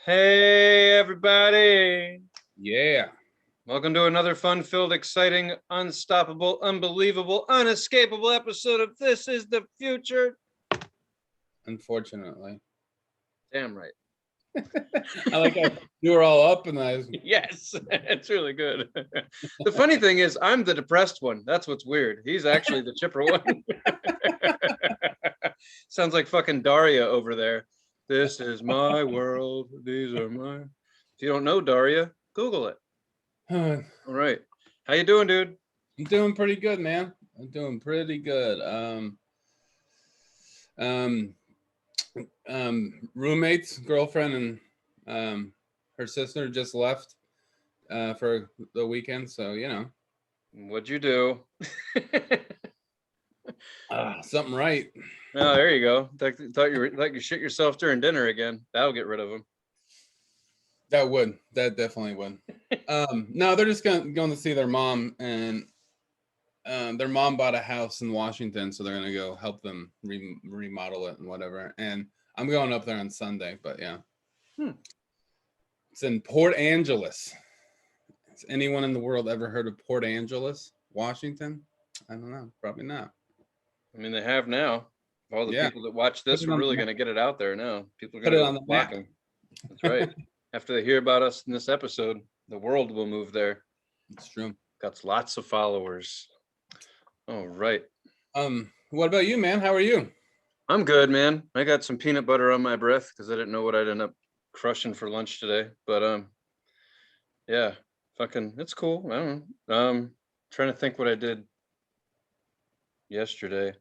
Hey, everybody. Yeah. Welcome to another fun-filled, exciting, unstoppable, unbelievable, unescapable episode of This is the Future. Unfortunately. Damn right. I like how you were all up and I was... Yes, it's really good. The funny thing is, I'm the depressed one. That's what's weird. He's actually the chipper one. Sounds like fucking Daria over there. This is my world. These are my... If you don't know Daria, Google it. All right. How you doing, dude? I'm doing pretty good, man. I'm doing pretty good. Roommates, girlfriend, and her sister just left for the weekend, so you know. What'd you do? Something right. Oh, there you go. Thought you shit yourself during dinner again. That'll get rid of them. That would. That definitely would. No, they're just going to see their mom, and their mom bought a house in Washington, so they're going to go help them remodel it and whatever. And I'm going up there on Sunday, but yeah. It's in Port Angeles. Has anyone in the world ever heard of Port Angeles, Washington? I don't know. Probably not. I mean, they have now. All the people that watch this are really going to get it out there now. People are going to go flocking. That's right. After they hear about us in this episode, the world will move there. It's true. Got lots of followers. All right. What about you, man? How are you? I'm good, man. I got some peanut butter on my breath because I didn't know what I'd end up crushing for lunch today. But yeah, fucking, it's cool. I don't know. Trying to think what I did yesterday.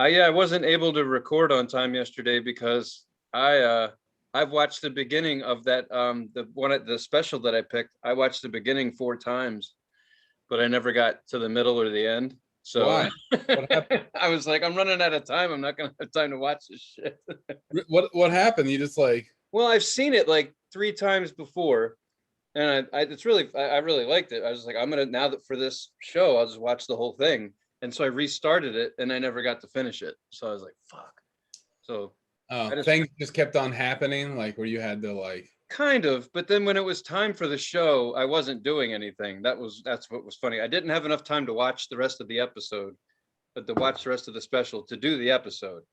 I wasn't able to record on time yesterday because I've watched the beginning of that the special that I picked. I watched the beginning 4 times, but I never got to the middle or the end. So why? What happened? I was like, I'm running out of time. I'm not gonna have time to watch this shit. What happened? You just like... Well, I've seen it like 3 times before, and I really liked it. I was like, I'm gonna, now that for this show, I'll just watch the whole thing. And so I restarted it, and I never got to finish it. So I was like, fuck. So things just kept on happening, like where you had to like... Kind of, but then when it was time for the show, I wasn't doing anything. That's what was funny. I didn't have enough time to watch the rest of the episode, but to watch the rest of the special to do the episode.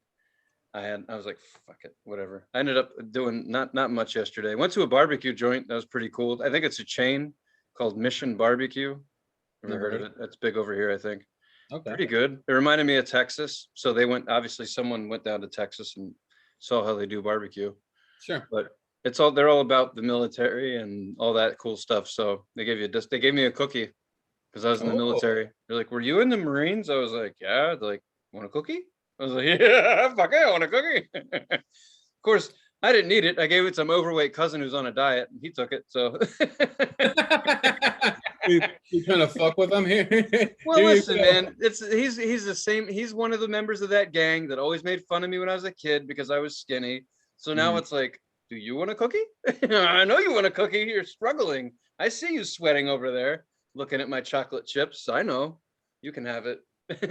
I was like, fuck it, whatever. I ended up doing not much yesterday. I went to a barbecue joint. That was pretty cool. I think it's a chain called Mission Barbecue. Never heard of it. That's big over here, I think. Okay. Pretty good. It reminded me of Texas. So they went, obviously someone went down to Texas and saw how they do barbecue. Sure. But they're all about the military and all that cool stuff. So they gave me a cookie because I was in the military. They're like, were you in the Marines? I was like, yeah. They're like, want a cookie? I was like, yeah, fuck yeah, I want a cookie. Of course, I didn't need it. I gave it to some overweight cousin who's on a diet, and he took it. So you trying to fuck with him here? Well, listen, man, he's the same. He's one of the members of that gang that always made fun of me when I was a kid because I was skinny. So now it's like, do you want a cookie? I know you want a cookie. You're struggling. I see you sweating over there, looking at my chocolate chips. I know. You can have it.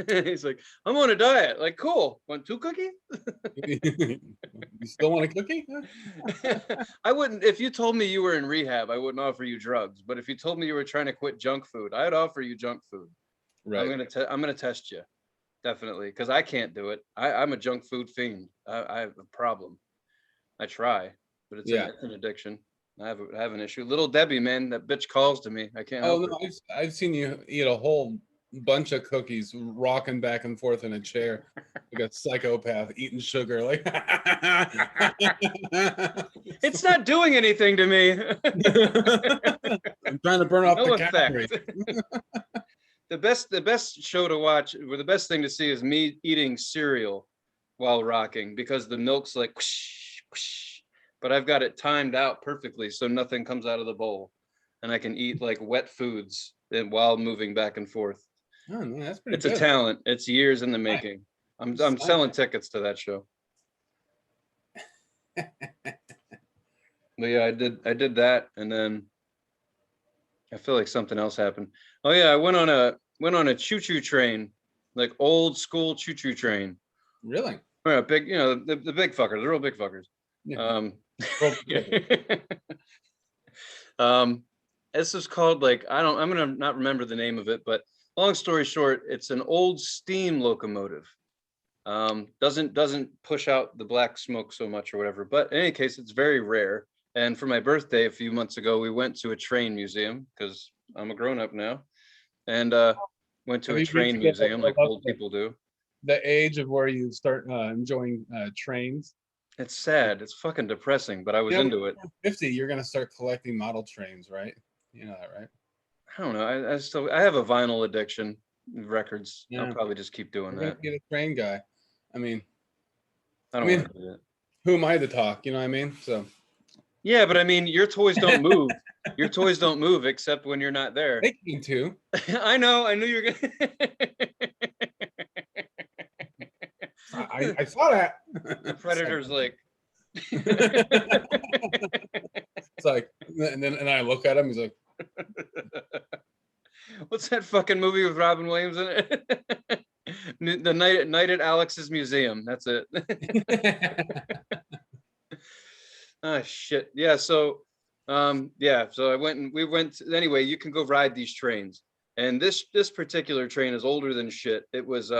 He's like, I'm on a diet. Like, cool. Want 2 cookies? You still want a cookie? I wouldn't. If you told me you were in rehab, I wouldn't offer you drugs. But if you told me you were trying to quit junk food, I'd offer you junk food. Right. I'm gonna test you, definitely, because I can't do it. I'm a junk food fiend. I have a problem. I try, but it's an addiction. I have an issue. Little Debbie, man, that bitch calls to me. I can't. Oh no, I've seen you eat a whole bunch of cookies, rocking back and forth in a chair like a psychopath, eating sugar. Like it's not doing anything to me. I'm trying to burn off the calories. The best show to watch, or the best thing to see, is me eating cereal while rocking, because the milk's like whoosh, whoosh, but I've got it timed out perfectly so nothing comes out of the bowl, and I can eat like wet foods while moving back and forth. Oh, man, that's pretty it's good. A talent. It's years in the making. I'm selling tickets to that show. But yeah, I did that, and then I feel like something else happened. Oh yeah, I went on a Choo Choo Train, like old school Choo Choo Train. Really? Big, the big fuckers, the real big fuckers. Yeah. Um, Well, yeah. this is called like, I'm gonna not remember the name of it, but long story short, it's an old steam locomotive. Doesn't push out the black smoke so much or whatever, but in any case, it's very rare. And for my birthday a few months ago, we went to a train museum because I'm a grown up now, and went to Have a you reached train museum like old the, people do. the age of where you start enjoying trains? It's sad. It's fucking depressing, but I was You know, when into it. you're 50, you're gonna start collecting model trains, right? You know that, right? I don't know. I have a vinyl addiction, records. I'll Yeah, probably just keep doing you're gonna that. be the train guy. I mean, I I don't want mean, to do that. who am I to talk? You know what I mean? So Yeah, but I mean, your toys don't move. Your toys don't move except when you're not there. they came too. I know. I knew you were gonna. I saw that. The predator's like. It's like, and I look at him. He's like, What's that fucking movie with Robin Williams in it? The night at Alex's museum. That's it. Oh shit. Yeah. So, yeah. So we went. Anyway, you can go ride these trains, and this particular train is older than shit. It was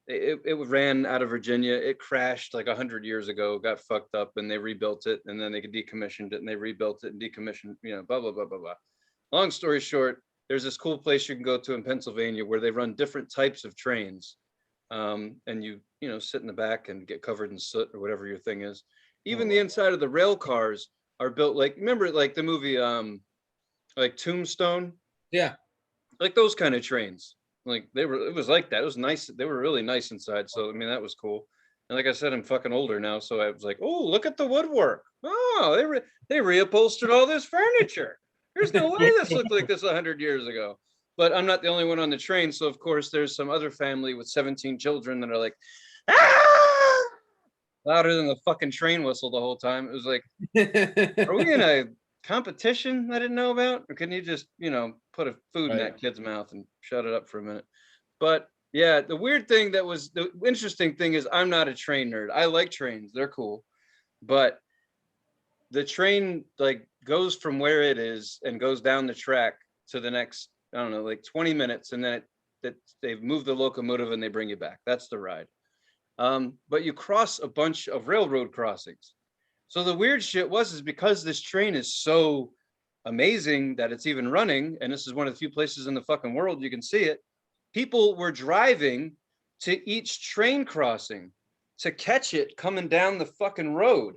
it ran out of Virginia. It crashed like 100 years ago, got fucked up, and they rebuilt it, and then they decommissioned it, and they rebuilt it and decommissioned. Blah blah blah blah blah. Long story short, there's this cool place you can go to in Pennsylvania where they run different types of trains, and you sit in the back and get covered in soot or whatever your thing is. Even the inside of the rail cars are built like, remember like the movie like Tombstone, yeah. like those kind of trains. Like it was like that. It was nice. They were really nice inside. So I mean that was cool. And like I said, I'm fucking older now, so I was like, oh, look at the woodwork. Oh, they reupholstered all this furniture. There's no way this looked like this 100 years ago. But I'm not the only one on the train, so of course there's some other family with 17 children that are like, ah! Louder than the fucking train whistle the whole time. It was like, are we in a competition I didn't know about? Or can you just, put a food in Right. that kid's mouth and shut it up for a minute? But yeah, the weird thing that was the interesting thing is I'm not a train nerd. I like trains, they're cool. But the train like goes from where it is and goes down the track to the next, I don't know, like 20 minutes, and then they've moved the locomotive and they bring you back. That's the ride. But you cross a bunch of railroad crossings. So the weird shit is because this train is so amazing that it's even running, and this is one of the few places in the fucking world you can see it, people were driving to each train crossing to catch it coming down the fucking road,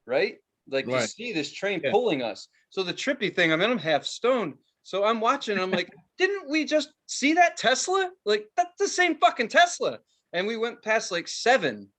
right? Like to Right. see this train Yeah. pulling us. So the trippy thing, I mean, I'm half stoned. So I'm watching, I'm like, didn't we just see that Tesla? Like, that's the same fucking Tesla. And we went past like 7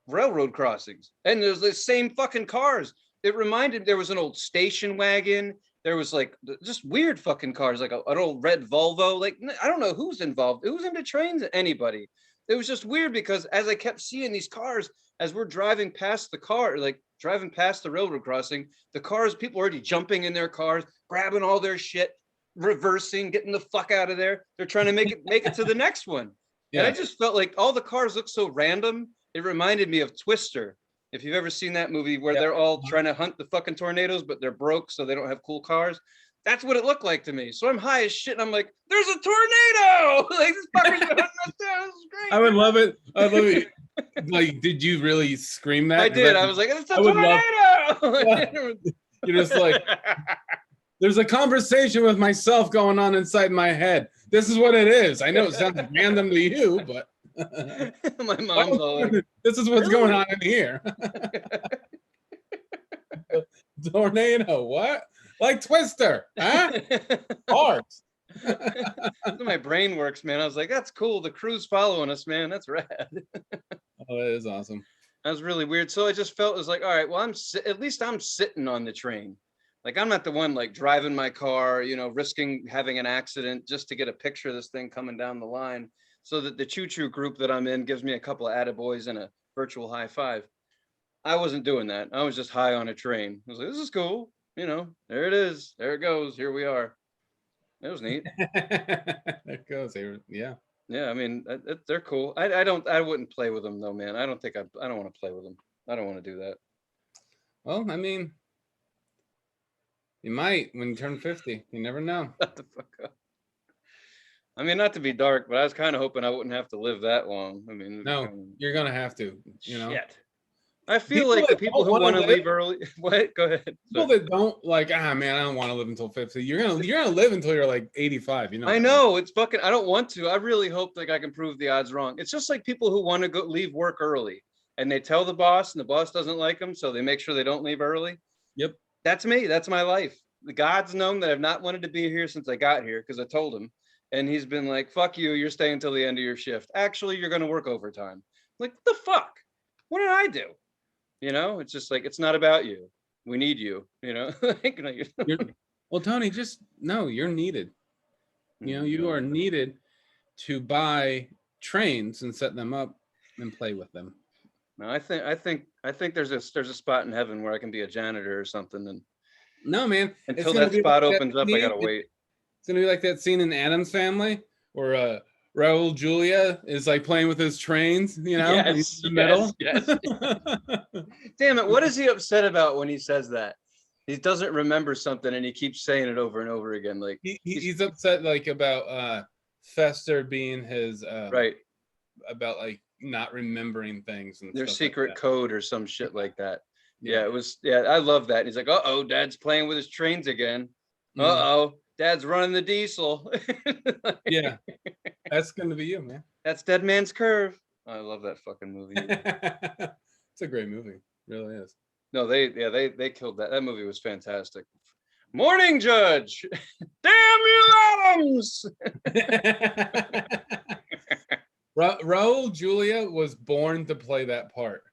railroad crossings, and there's the same fucking cars. It reminded, there was an old station wagon. There was like just weird fucking cars, like an old red Volvo. Like, I don't know who's involved. Who's into trains? Anybody. It was just weird because as I kept seeing these cars, as we're driving past the car, like driving past the railroad crossing, the cars, people already jumping in their cars, grabbing all their shit, reversing, getting the fuck out of there. They're trying to make it to the next one. And I just felt like all the cars looked so random. It reminded me of Twister. If you've ever seen that movie where they're all trying to hunt the fucking tornadoes, but they're broke, so they don't have cool cars. That's what it looked like to me. So I'm high as shit, and I'm like, "There's a tornado! Like this fucker's hunting us down. This is great." I would love it. I love it. Like, did you really scream that? I did. I was like, "It's a I would tornado!" You're just like, there's a conversation with myself going on inside my head. This is what it is. I know it sounds random to you, but my mom's all like, this is what's going on in here. Tornado, what? Like Twister, huh? Cars. My brain works, man. I was like, that's cool. The crew's following us, man. That's rad. Oh, that is awesome. That was really weird. So I just felt, it was like, all right, well, at least I'm sitting on the train. Like, I'm not the one like driving my car, risking having an accident just to get a picture of this thing coming down the line, so that the Choo Choo group that I'm in gives me a couple of attaboys and a virtual high five. I wasn't doing that. I was just high on a train. I was like, this is cool. There it is. There it goes. Here we are. It was neat. There goes. Yeah. Yeah, I mean, they're cool. I wouldn't play with them though, man. I don't want to play with them. I don't want to do that. Well, I mean, you might when you turn 50. You never know. Shut the fuck up. I mean, not to be dark, but I was kind of hoping I wouldn't have to live that long. I mean, No, you're gonna have to. You know, shit. I feel people like the that people don't who want to want to live, leave early. What? Go ahead. people Sorry. that don't like, man, I don't want to live until 50. You're gonna live until you're like 85. You know I that, right? know it's fucking. I don't want to. I really hope like I can prove the odds wrong. It's just like people who want to go leave work early, and they tell the boss, and the boss doesn't like them, so they make sure they don't leave early. Yep. That's me. That's my life. The God's known that I've not wanted to be here since I got here because I told him, and he's been like, "Fuck you. You're staying until the end of your shift. Actually, you're going to work overtime." Like, what the fuck? What did I do? You know, it's just like it's not about you. We need you. You know. Well, Tony, just no. You're needed. You know, you are needed to buy trains and set them up and play with them. No, I think there's a spot in heaven where I can be a janitor or something, and No, man. until that spot opens up, I gotta wait. It's gonna be like that scene in Addams Family where Raul Julia is like playing with his trains, you know, Yes, in the middle. yes. Damn it! What is he upset about when he says that? He doesn't remember something, and he keeps saying it over and over again. Like he's upset like about Fester being his right, about like not remembering things and their stuff secret like that. code or some shit like that. Yeah, it was. Yeah, I love that. He's like, "Uh-oh, Dad's playing with his trains again. Uh-oh, Dad's running the diesel." Yeah, that's gonna be you, man. That's Dead Man's Curve. I love that fucking movie. It's a great movie, it really is. No, they killed that. That movie was fantastic. Morning, Judge. Damn you, Adams. Raul Julia was born to play that part.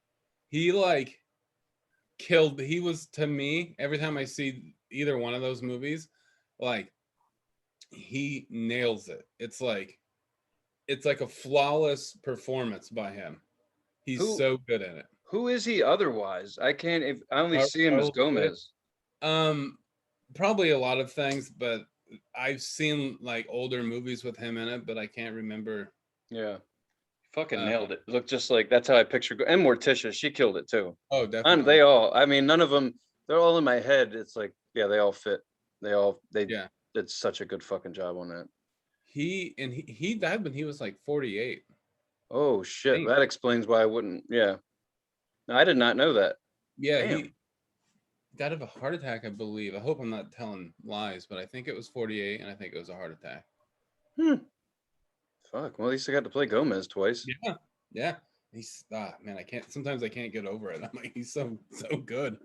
He like killed. He was, to me, every time I see either one of those movies, like he nails it. It's like a flawless performance by him. He's so good in it. Who is he otherwise? I can't. I only see him as Raul Julia? Gomez. Probably a lot of things, but I've seen like older movies with him in it, but I can't remember. Yeah, fucking nailed it. Looked just like that's how I picture. And Morticia, she killed it too. Oh, And definitely. they all. I mean, none of them. They're all in my head. It's like, yeah, they all fit. They did such a good fucking job on that. He died when he was like 48. Oh shit, that explains why I wouldn't. Yeah, no, I did not know that. Yeah, Damn. he died of a heart attack, I believe. I hope I'm not telling lies, but I think it was 48, and I think it was a heart attack. Fuck. Well, at least I got to play Gomez twice. Yeah. He's man, sometimes I can't get over it. I'm like, he's so good.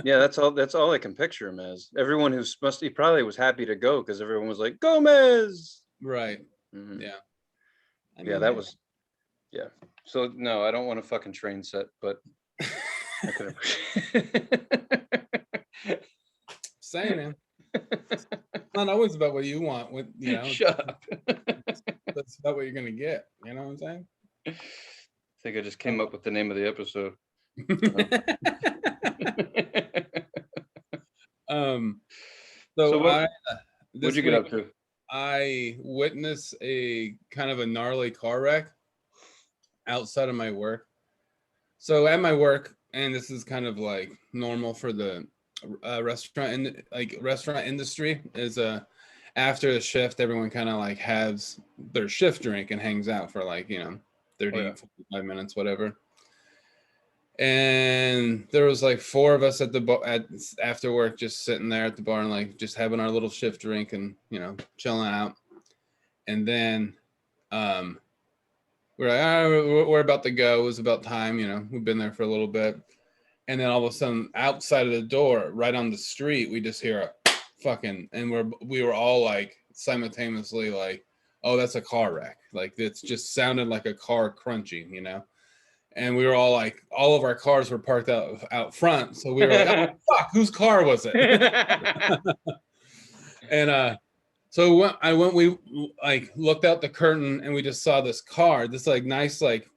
Yeah, that's all I can picture him as. Everyone he probably was happy to go because everyone was like, Gomez. Right. Mm-hmm. Yeah. Yeah, that was. Yeah. So no, I don't want a fucking train set, but I could Saying, man. It's not always about what you want. What you know. Shut up. That's about what you're gonna get. You know what I'm saying? I think I just came up with the name of the episode. So what'd you get up to? I witnessed a kind of a gnarly car wreck outside of my work. So at my work, and this is kind of like normal for the restaurant industry, is after the shift, everyone kind of like has their shift drink and hangs out for like 30, 45 minutes, whatever. And there was like 4 of us at the after work, just sitting there at the bar and like just having our little shift drink and chilling out. And then we're like, we're about to go. It was about time, we've been there for a little bit. And then all of a sudden, outside of the door, right on the street, we just hear a fucking, and we were all like simultaneously like, oh, that's a car wreck. Like it's just sounded like a car crunching, And we were all like, all of our cars were parked out front. So we were like, oh, fuck, whose car was it? And so we like looked out the curtain and we just saw this car, this like nice, like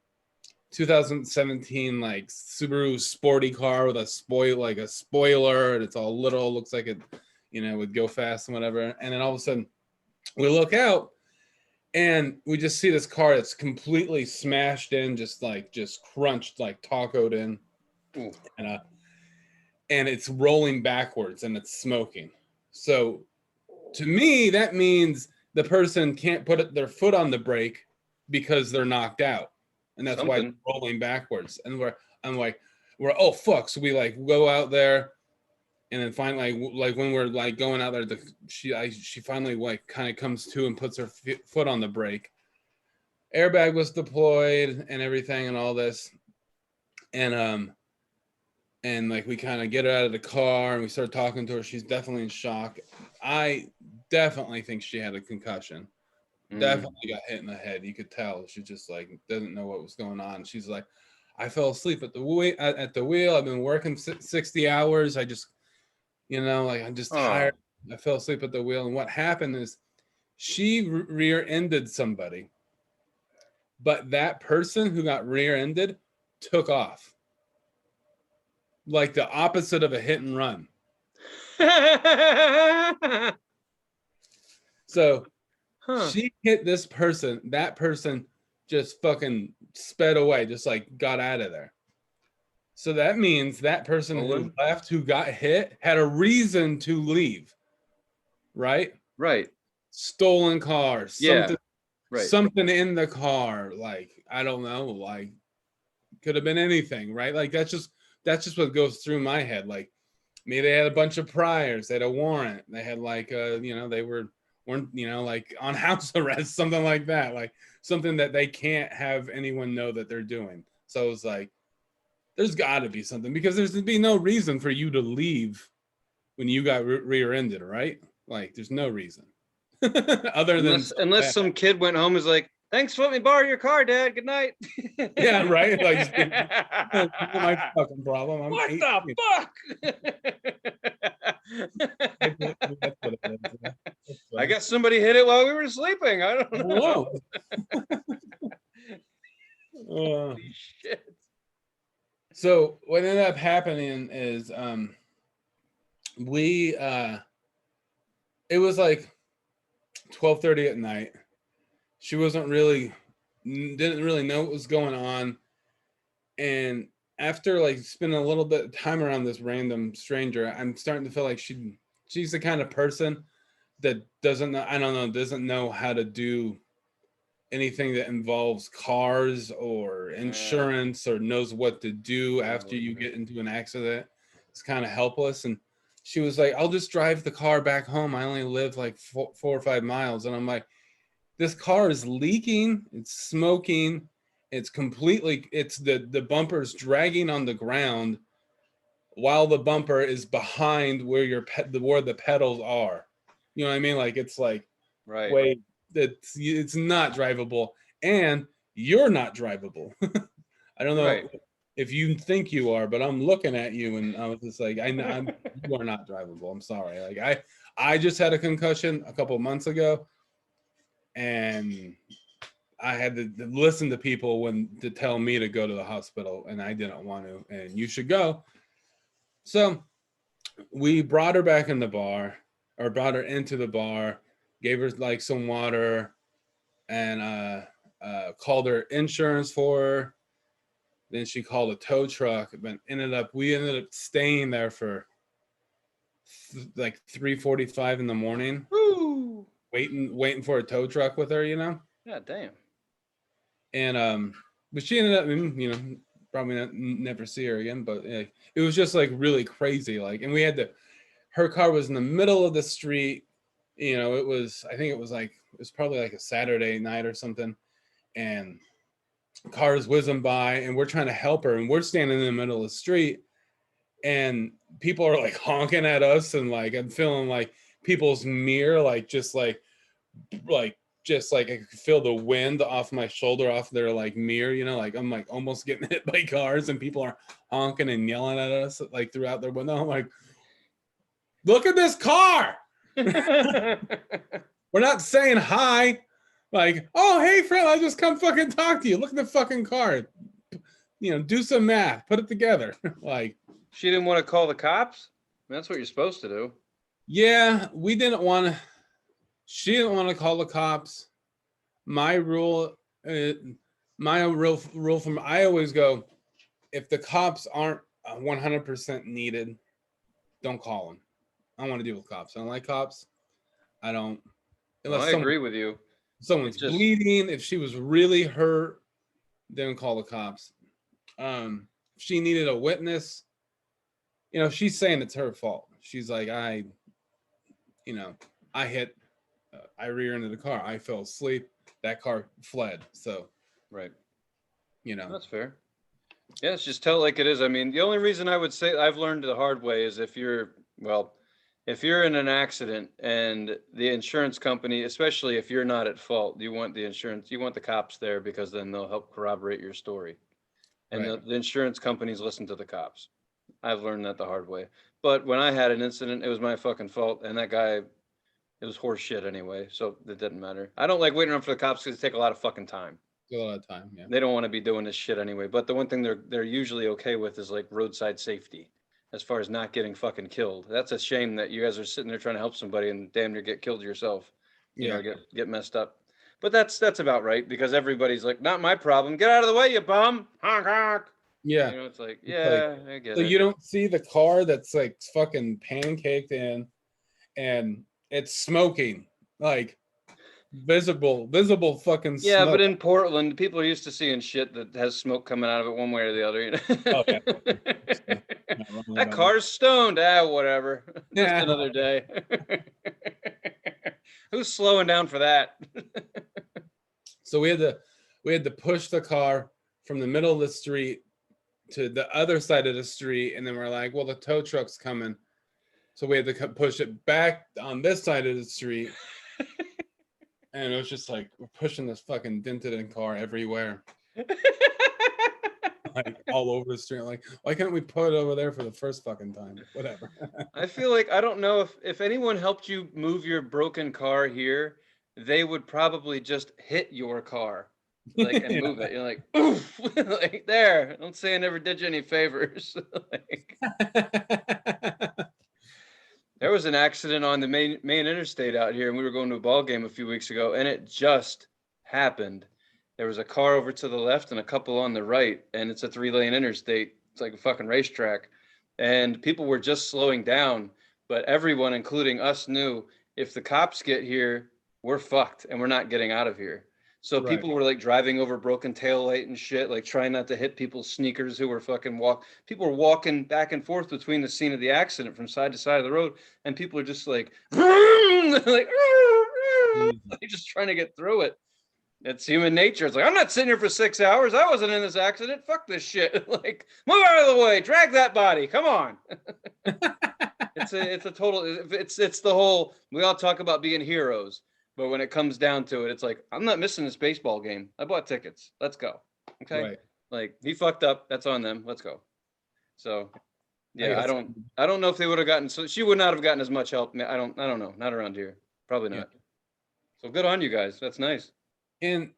2017, like Subaru sporty car with a spoiler. And it's all little, looks like it, would go fast and whatever. And then all of a sudden we look out and we just see this car that's completely smashed in, just crunched, like tacoed in. and it's rolling backwards and it's smoking. So to me, that means the person can't put their foot on the brake because they're knocked out, and that's why it's rolling backwards. And I'm like, oh fuck! So we like go out there, and then finally, like when we're like going out there, she finally like kind of comes to and puts her foot on the brake. Airbag was deployed and everything and all this, and like we kind of get her out of the car and we start talking to her. She's definitely in shock. I definitely think she had a concussion. Definitely got hit in the head. You could tell she just like doesn't know what was going on. She's like, I fell asleep at the wheel. I've been working 60 hours. I just, like I'm just tired. I fell asleep at the wheel. And what happened is she rear-ended somebody, but that person who got rear-ended took off. Like the opposite of a hit and run. So she hit this person. That person just fucking sped away, just like got out of there. So that means that person who left, who got hit, had a reason to leave. Right? Right. Stolen car. Something, right. Something in the car. Like, I don't know. Like, could have been anything, right? Like, that's just what goes through my head. Like, maybe they had a bunch of priors, they had a warrant, they had like they weren't like on house arrest, something like that, like something that they can't have anyone know that they're doing. So it's like, there's got to be something, because there'd be no reason for you to leave when you got rear-ended, right? Like, there's no reason other than unless some kid went home and was like, thanks for letting me borrow your car, Dad. Good night. Yeah, right. Like, my fucking problem. What the fuck? I guess somebody hit it while we were sleeping. I don't know. Holy shit. So what ended up happening is it was like 12:30 at night. She didn't really know what was going on. And after like spending a little bit of time around this random stranger, I'm starting to feel like she's the kind of person that doesn't know how to do anything that involves cars or insurance, or knows what to do after you get into an accident. It's kind of helpless. And she was like, I'll just drive the car back home. I only live like 4 or 5 miles. And I'm like, this car is leaking, it's smoking, it's the bumper's dragging on the ground while the bumper is behind where where the pedals are. You know what I mean? Like, it's like, right. Wait, it's not drivable, and you're not drivable. I don't know if you think you are, but I'm looking at you and I was just like, you are not drivable. I'm sorry. Like, I just had a concussion a couple of months ago, and I had to listen to people to tell me to go to the hospital, and I didn't want to, and you should go. So we brought her back in the bar, or brought her into the bar, gave her like some water, and called her insurance for her. Then she called a tow truck, but we ended up staying there for like 3:45 in the morning. Woo! Waiting for a tow truck with her, Yeah, damn. And but she ended up, probably never see her again. But it was just like really crazy. Like, and her car was in the middle of the street. It was probably like a Saturday night or something, and cars whizzing by, and we're trying to help her, and we're standing in the middle of the street, and people are like honking at us, and like I'm feeling like people's mirror, like I could feel the wind off my shoulder, off their like mirror, like I'm like almost getting hit by cars, and people are honking and yelling at us like throughout their window. I'm like, look at this car. We're not saying hi. Like, oh, hey, friend, I just come fucking talk to you. Look at the fucking car. Do some math. Put it together. Like, she didn't want to call the cops? That's what you're supposed to do. Yeah, we didn't want to. She didn't want to call the cops. My rule from I always go, if the cops aren't 100% needed, don't call them. I don't want to deal with cops. I don't like cops. I don't, Well, unless I agree with you. someone's It's just bleeding. If she was really hurt, then call the cops. If she needed a witness, she's saying it's her fault. She's like, I hit, I rear-ended the car. I fell asleep. That car fled. So, right. you know, That's fair. Yeah, it's just tell it like it is. I mean, the only reason I would say I've learned the hard way is if you're in an accident and the insurance company, especially if you're not at fault, you want the cops there because then they'll help corroborate your story. And right. the insurance companies listen to the cops. I've learned that the hard way. But when I had an incident, it was my fucking fault. And that guy, it was horse shit anyway. So it didn't matter. I don't like waiting around for the cops because they take a lot of fucking time. A lot of time, yeah. They don't want to be doing this shit anyway. But the one thing they're usually okay with is like roadside safety, as far as not getting fucking killed. That's a shame that you guys are sitting there trying to help somebody and damn near get killed yourself. Yeah. Get messed up. But that's about right because everybody's like, not my problem. Get out of the way, you bum. Honk honk. Yeah. It's like, It's like, I get so it. you don't see the car that's like fucking pancaked in and it's smoking, like visible fucking Yeah, smoke. but in Portland, people are used to seeing shit that has smoke coming out of it one way or the other. Oh yeah. That Not wrong about car's stoned. Whatever. Just Yeah. another day. Who's slowing down for that? So we had to push the car from the middle of the street to the other side of the street, and then we're like, well, the tow truck's coming, so we had to push it back on this side of the street. And it was just like we're pushing this fucking dented in car everywhere, like all over the street. Like, why can't we put it over there for the first fucking time? Whatever. I feel like I don't know if anyone helped you move your broken car here, they would probably just hit your car, like, and move it. You're like, oof, like there. Don't say I never did you any favors. Like, there was an accident on the main interstate out here, and we were going to a ball game a few weeks ago, and it just happened. There was a car over to the left and a couple on the right, and it's a 3-lane interstate. It's like a fucking racetrack. And people were just slowing down, but everyone, including us, knew if the cops get here, we're fucked and we're not getting out of here. So Right. people were like driving over broken taillight and shit, like trying not to hit people's sneakers who were fucking people were walking back and forth between the scene of the accident from side to side of the road. And people are just like, like just trying to get through it. It's human nature. It's like, I'm not sitting here for 6 hours. I wasn't in this accident. Fuck this shit. Like, move out of the way. Drag that body. Come on. It's a total, it's the whole, we all talk about being heroes, but when it comes down to it, it's like, I'm not missing this baseball game. I bought tickets. Let's go. Okay. Right. Like, he fucked up. That's on them. Let's go. So yeah, I don't know if they would have gotten, so she would not have gotten as much help. I don't know. Not around here. Probably not. Yeah. So good on you guys. That's nice. And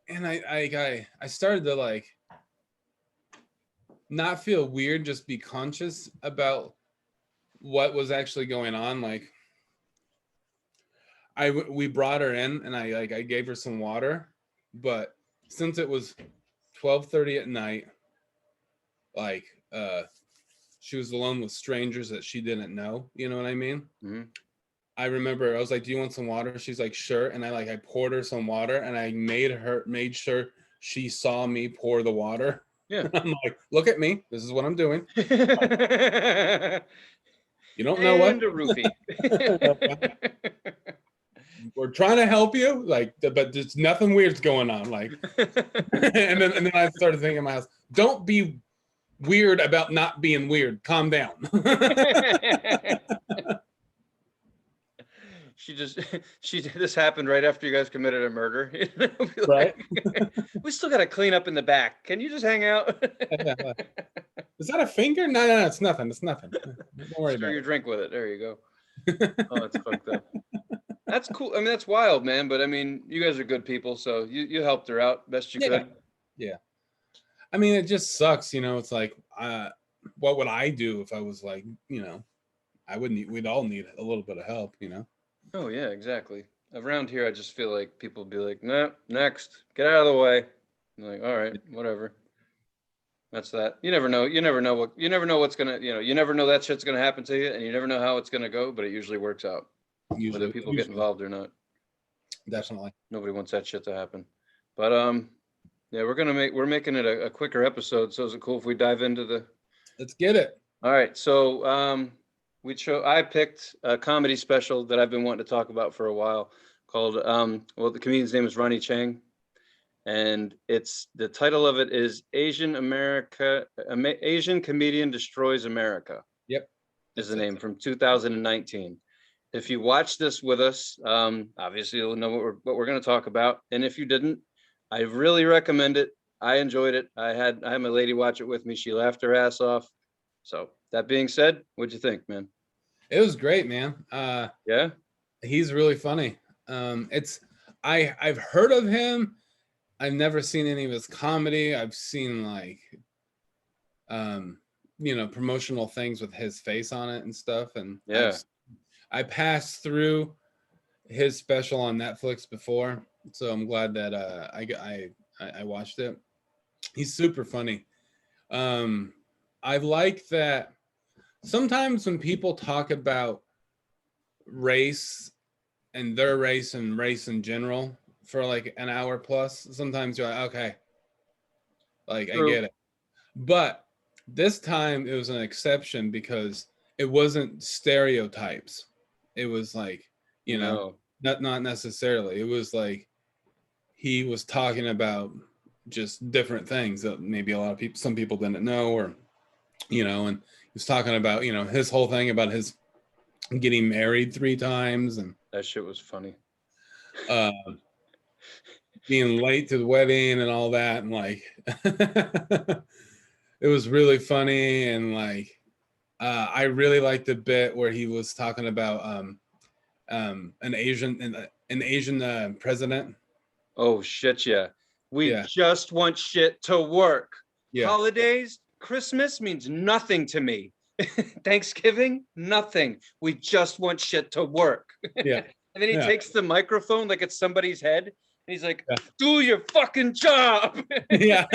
I started to like not feel weird, just be conscious about what was actually going on. Like we brought her in and I gave her some water, but since it was 12:30 at night, like she was alone with strangers that she didn't know, you know what I mean? Mm-hmm. I remember I was like, do you want some water? She's like, sure. And I poured her some water and I made sure she saw me pour the water. Yeah. I'm like, look at me. This is what I'm doing. You don't know what? And a roofie. We're trying to help you, like, but there's nothing weird's going on. Like, and then I started thinking in my house, don't be weird about not being weird. Calm down. This happened right after you guys committed a murder. Right. We still got to clean up in the back. Can you just hang out? Is that a finger? No, it's nothing. It's nothing. Don't worry about it. Stir your drink with it. There you go. Oh, that's fucked up. That's cool. I mean, that's wild, man. But I mean, you guys are good people, so you helped her out best you could. Yeah. I mean, it just sucks, It's like, what would I do if I was like, we'd all need a little bit of help, Oh yeah, exactly. Around here, I just feel like people would be like, "Nah, next, get out of the way." I'm like, all right, whatever. That's that. You never know. You never know what. You never know what's gonna. You never know that shit's gonna happen to you, and you never know how it's gonna go. But it usually works out, whether people get Usually, involved or not. definitely. Nobody wants that shit to happen. But yeah, we're making it a quicker episode. So is it cool if we dive into the? Let's get it. All right. So I picked a comedy special that I've been wanting to talk about for a while called well, the comedian's name is Ronny Chieng, and it's the title of it is Asian Comedian Destroys America Yep. is the That's it. name, from 2019. If you watch this with us, obviously you'll know what we're going to talk about. And if you didn't, I really recommend it. I enjoyed it. I had my lady watch it with me. She laughed her ass off. So that being said, what'd you think, man? It was great, man. Yeah. He's really funny. I've heard of him. I've never seen any of his comedy. I've seen like promotional things with his face on it and stuff. And Yeah. I passed through his special on Netflix before, so I'm glad that I watched it. He's super funny. I like that sometimes when people talk about race and their race and race in general for like an hour plus, sometimes you're like, okay, like I True. get it. But this time it was an exception because it wasn't stereotypes. It was like, No. not necessarily. It was like he was talking about just different things that maybe some people didn't know, or and he was talking about his whole thing about his getting married 3 times and That shit was funny. being late to the wedding and all that, and like it was really funny. And like I really liked the bit where he was talking about an Asian president. Oh shit, yeah. We Yeah. just want shit to work. Yeah. Holidays, Christmas means nothing to me. Thanksgiving, nothing. We just want shit to work. Yeah. And then he Yeah. takes the microphone like it's somebody's head, and he's like, Yeah. "Do your fucking job." Yeah.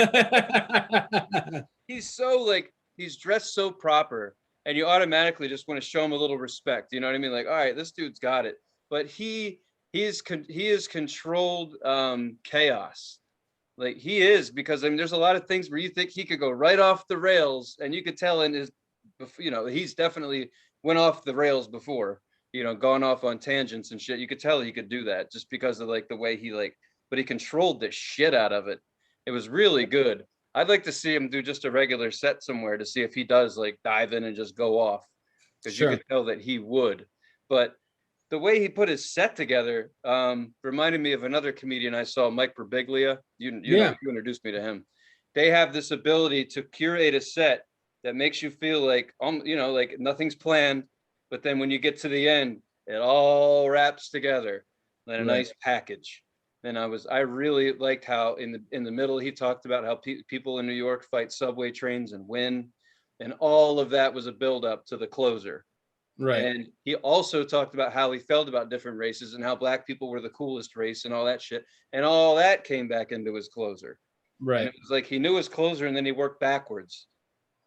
He's so like, he's dressed so proper, and you automatically just want to show him a little respect. You know what I mean? Like, all right, this dude's got it. But he is controlled chaos. Like he is, because I mean, there's a lot of things where you think he could go right off the rails, and you could tell in his, he's definitely went off the rails before, gone off on tangents and shit. You could tell he could do that just because of like the way he but he controlled the shit out of it. It was really good. I'd like to see him do just a regular set somewhere to see if he does like dive in and just go off, because Sure. you could tell that he would. But the way he put his set together reminded me of another comedian I saw, Mike Birbiglia. You introduced me to him. They have this ability to curate a set that makes you feel like, like nothing's planned, but then when you get to the end, it all wraps together in a nice package. And I really liked how in the middle he talked about how people in New York fight subway trains and win, and all of that was a build up to the closer. Right. And he also talked about how he felt about different races and how black people were the coolest race and all that shit. And all that came back into his closer. Right. And it was like he knew his closer and then he worked backwards.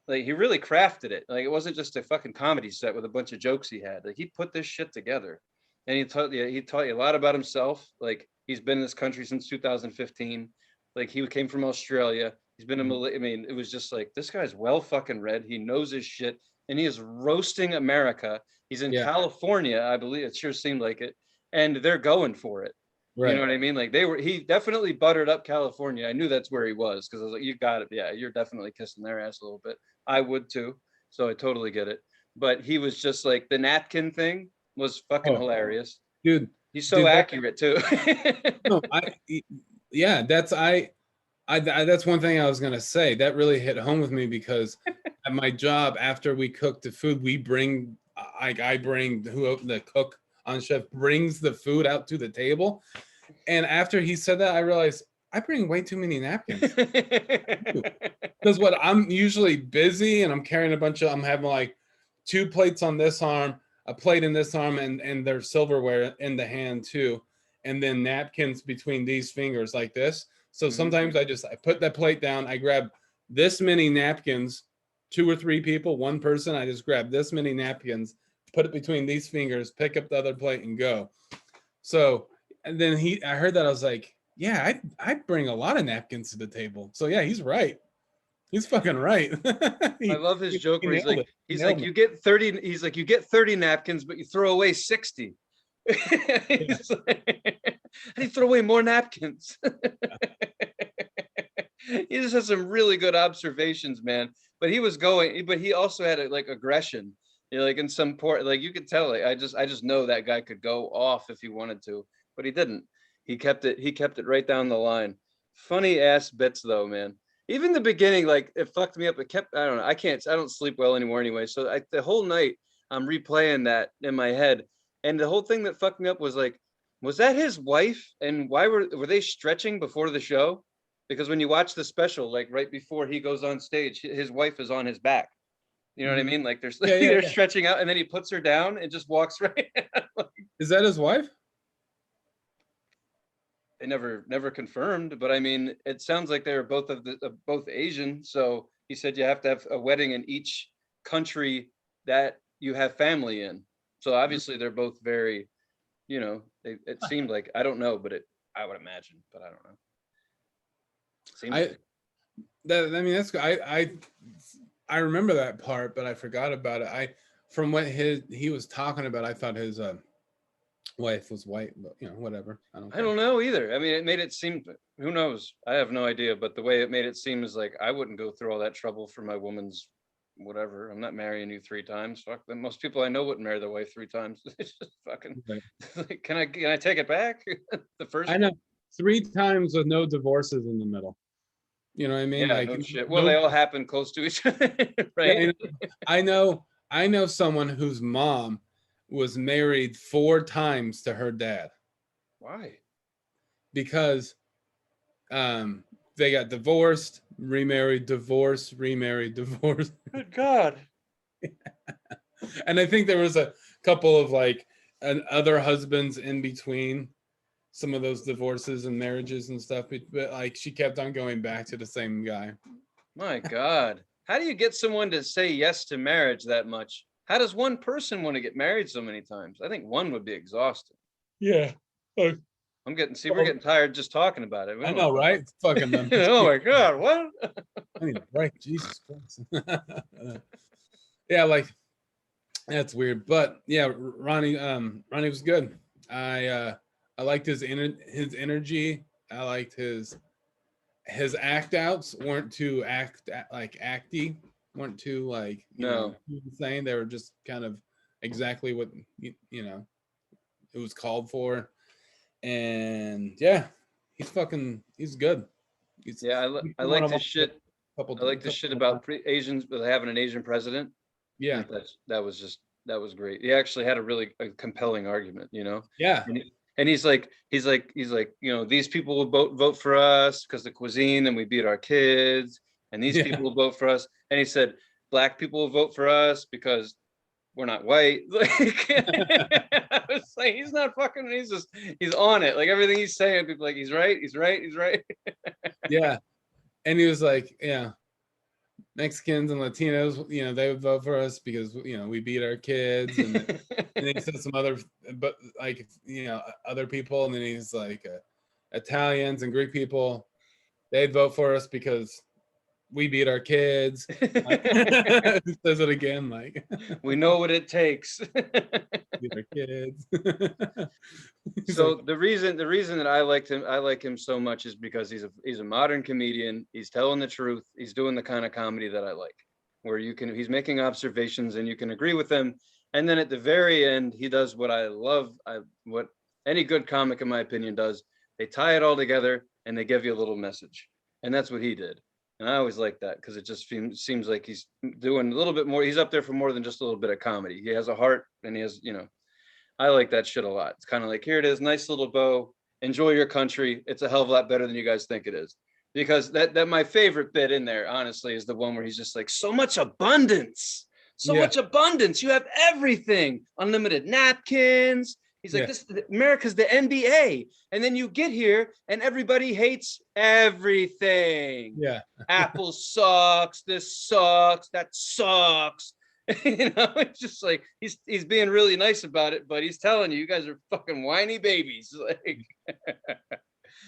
Like he really crafted it. Like it wasn't just a fucking comedy set with a bunch of jokes he had. Like he put this shit together. And he taught you a lot about himself. Like he's been in this country since 2015. Like he came from Australia. He's been I mean, it was just like, this guy's well fucking read. He knows his shit, and he is roasting America. He's in California, I believe. It sure seemed like it. And they're going for it. Right. You know what I mean? Like he definitely buttered up California. I knew that's where he was, because I was like, you got it. Yeah, you're definitely kissing their ass a little bit. I would too. So I totally get it. But he was just like, the napkin thing was fucking hilarious. Dude. He's so accurate too. No, that's that's one thing I was gonna say. That really hit home with me, because at my job, after we cook the food, I bring the cook on chef brings the food out to the table. And after he said that, I realized I bring way too many napkins. Because what, I'm usually busy and I'm carrying I'm having like 2 plates on this arm, a plate in this arm, and there's silverware in the hand too. And then napkins between these fingers like this. So sometimes I put that plate down, I grab this many napkins, 2 or 3 people, one person, I just grab this many napkins, put it between these fingers, pick up the other plate and go. So, and then I heard that, I was like, yeah, I bring a lot of napkins to the table. So yeah, he's right. He's fucking right. I love his joke he where nailed it. he's Nailed like, me. you get 30, he's like, you get 30 napkins, but you throw away 60. He's like, how do you throw away more napkins? He just has some really good observations, man. But he also had like aggression. You know, like in some port, like you could tell, like I just know that guy could go off if he wanted to, but he didn't. He kept it right down the line. Funny ass bits though, man. Even the beginning, like it fucked me up. It kept, I don't know, I don't sleep well anymore anyway. So the whole night I'm replaying that in my head. And the whole thing that fucked me up was like, was that his wife? And why were they stretching before the show? Because when you watch the special, like right before he goes on stage, his wife is on his back. You know what I mean? Like they're Yeah. stretching out, and then he puts her down and just walks right. Is that his wife? They never confirmed, but I mean, it sounds like they were both Asian. So he said you have to have a wedding in each country that you have family in. So obviously they're both very, it seemed like, I don't know, but I would imagine, but I don't know. I remember that part, but I forgot about it. From what he was talking about, I thought his wife was white, but whatever. I don't know either. I mean, it made it seem, who knows? I have no idea, but the way it made it seem is like I wouldn't go through all that trouble for my woman's whatever. I'm not marrying you 3 times. Fuck them. Most people I know wouldn't marry their wife 3 times. It's just fucking. Like, can I take it back? The first. I know 3 times with no divorces in the middle. You know what I mean? Yeah, like no shit. Well, they all happen close to each other, right? Yeah, I know someone whose mom was married 4 times to her dad. Why? Because they got divorced, remarried, divorced, remarried, divorced. Good God. And I think there was a couple of like other husbands in between some of those divorces and marriages and stuff, but like she kept on going back to the same guy. My God. How do you get someone to say yes to marriage that much? How does one person want to get married so many times? I think one would be exhausting. Yeah. We're getting tired just talking about it. I know, right? It's fucking them. Oh my God, what? I need a break, Jesus Christ. Yeah, like that's weird. But yeah, Ronnie was good. I liked his energy. I liked his act outs weren't too acty, weren't too like insane. They were just kind of exactly what it was called for. And yeah, he's good. I like this shit. I like this shit about Asians, but having an Asian president. Yeah, that was great. He actually had a compelling argument, Yeah. And he's like, these people will vote for us because the cuisine, and we beat our kids. And these people will vote for us. And he said, black people will vote for us because we're not white. Like, I was like, he's not fucking. He's on it. Like everything he's saying, people like, he's right. Yeah, and he was like, yeah, Mexicans and Latinos, they would vote for us because we beat our kids, and then he said some other, but like other people, and then he's like Italians and Greek people, they'd vote for us because we beat our kids. Like, he says it again, like we know what it takes. Beat our kids. So like, the reason that I like him so much is because he's a modern comedian. He's telling the truth. He's doing the kind of comedy that I like, where he's making observations and you can agree with them. And then at the very end, he does what I love, what any good comic, in my opinion, does. They tie it all together and they give you a little message. And that's what he did. And I always like that because it just seems like he's doing a little bit more. He's up there for more than just a little bit of comedy. He has a heart, and he has, I like that shit a lot. It's kind of like, here it is, nice little bow. Enjoy your country. It's a hell of a lot better than you guys think it is. Because that my favorite bit in there, honestly, is the one where he's just like, so much abundance. So much abundance. You have everything. Unlimited napkins. He's like, this America's the NBA. And then you get here and everybody hates everything. Yeah. Apple sucks. This sucks. That sucks. It's just like he's being really nice about it, but he's telling you guys are fucking whiny babies. Like,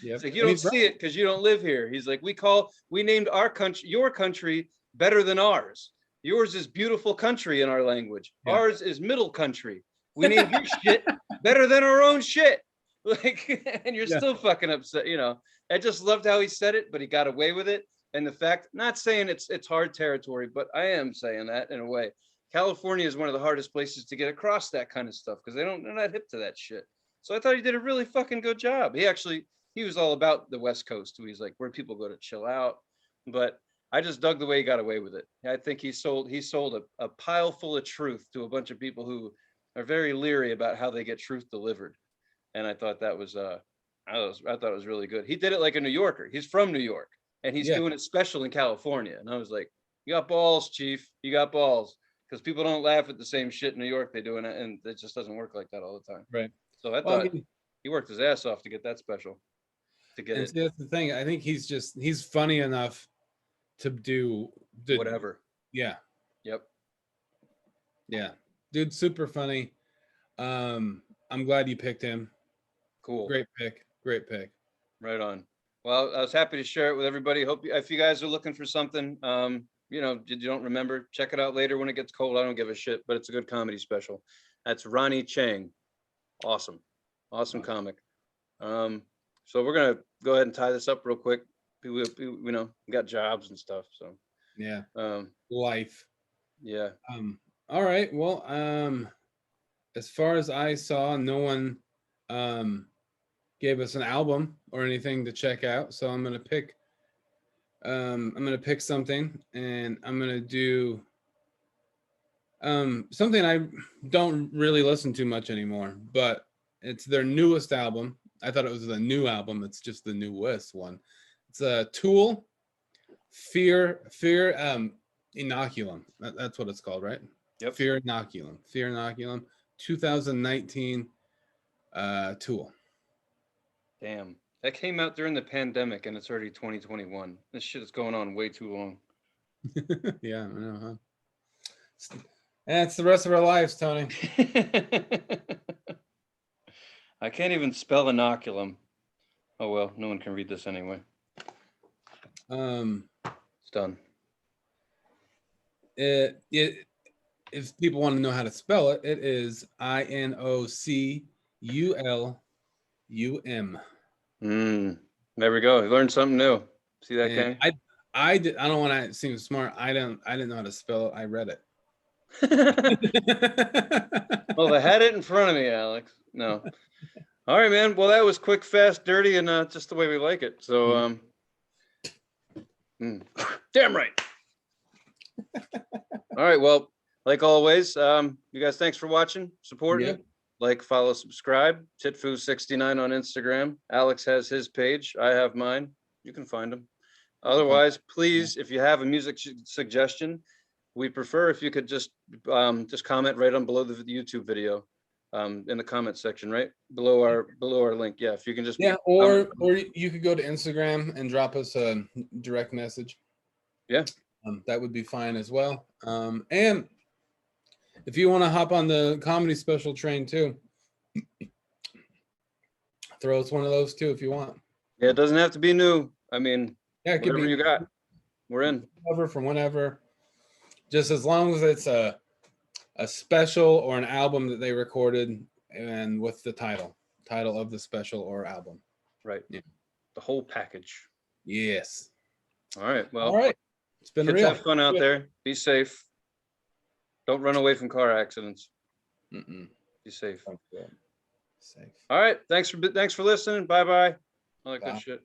it's like you don't see it because you don't live here. He's like, we named our country, your country, better than ours. Yours is beautiful country in our language. Ours is middle country. We named your shit better than our own shit. Like, and you're still fucking upset. I just loved how he said it, but he got away with it. And the fact, not saying it's hard territory, but I am saying that in a way. California is one of the hardest places to get across that kind of stuff because they're not hip to that shit. So I thought he did a really fucking good job. He was all about the West Coast. He's like where people go to chill out. But I just dug the way he got away with it. I think he sold a pile full of truth to a bunch of people who are very leery about how they get truth delivered. And I thought that was I thought it was really good. He did it like a New Yorker. He's from New York and he's doing it special in California. And I was like, you got balls, Chief. You got balls. Because people don't laugh at the same shit in New York they do, and it just doesn't work like that all the time. Right. So I thought he worked his ass off to get that special. To get it. See, that's the thing. I think he's funny enough to do whatever. Yeah. Yep. Yeah. Dude, super funny. I'm glad you picked him. Cool. Great pick. Right on. Well, I was happy to share it with everybody. Hope if you guys are looking for something, you don't remember, check it out later when it gets cold. I don't give a shit, but it's a good comedy special. That's Ronny Chieng. Awesome comic. So we're gonna go ahead and tie this up real quick. We got jobs and stuff, so yeah. Life. Yeah. All right. Well, as far as I saw, no one gave us an album or anything to check out, so I'm gonna pick something, and I'm gonna do something I don't really listen to much anymore, but it's their newest album. I thought it was the new album. It's just the newest one. It's a Tool, Fear Inoculum. That's what it's called, right? Yep. Fear Inoculum, 2019 Tool. Damn. That came out during the pandemic and it's already 2021. This shit is going on way too long. Yeah, I know, huh? That's the rest of our lives, Tony. I can't even spell inoculum. Oh well, no one can read this anyway. It's done. If people want to know how to spell it, it is Inoculum. There we go. You learned something new. See that, Ken? I don't want to seem smart. I didn't know how to spell it. I read it. Well, I had it in front of me, Alex. No. All right, man. Well, that was quick, fast, dirty, and just the way we like it. So, damn right. All right. Well, like always, you guys, thanks for watching, supporting. Yep. Like, follow, subscribe. Titfoo69 on Instagram. Alex has his page. I have mine. You can find them. Otherwise, please, if you have a music suggestion, we prefer if you could just comment right on below the YouTube video, in the comment section, right below our link. Yeah, if you can just or you could go to Instagram and drop us a direct message. Yeah, that would be fine as well. And if you want to hop on the comedy special train too, throw us one of those too if you want. Yeah, it doesn't have to be new. I mean, yeah, it could whatever be you got, we're in. From whenever, just as long as it's a special or an album that they recorded and with the title of the special or album. Right. Yeah. The whole package. Yes. All right. Well, all right. It's been kids real. Have fun out there. Be safe. Don't run away from car accidents. Be safe. Safe. All right. Thanks for listening. Bye-bye. I like that shit.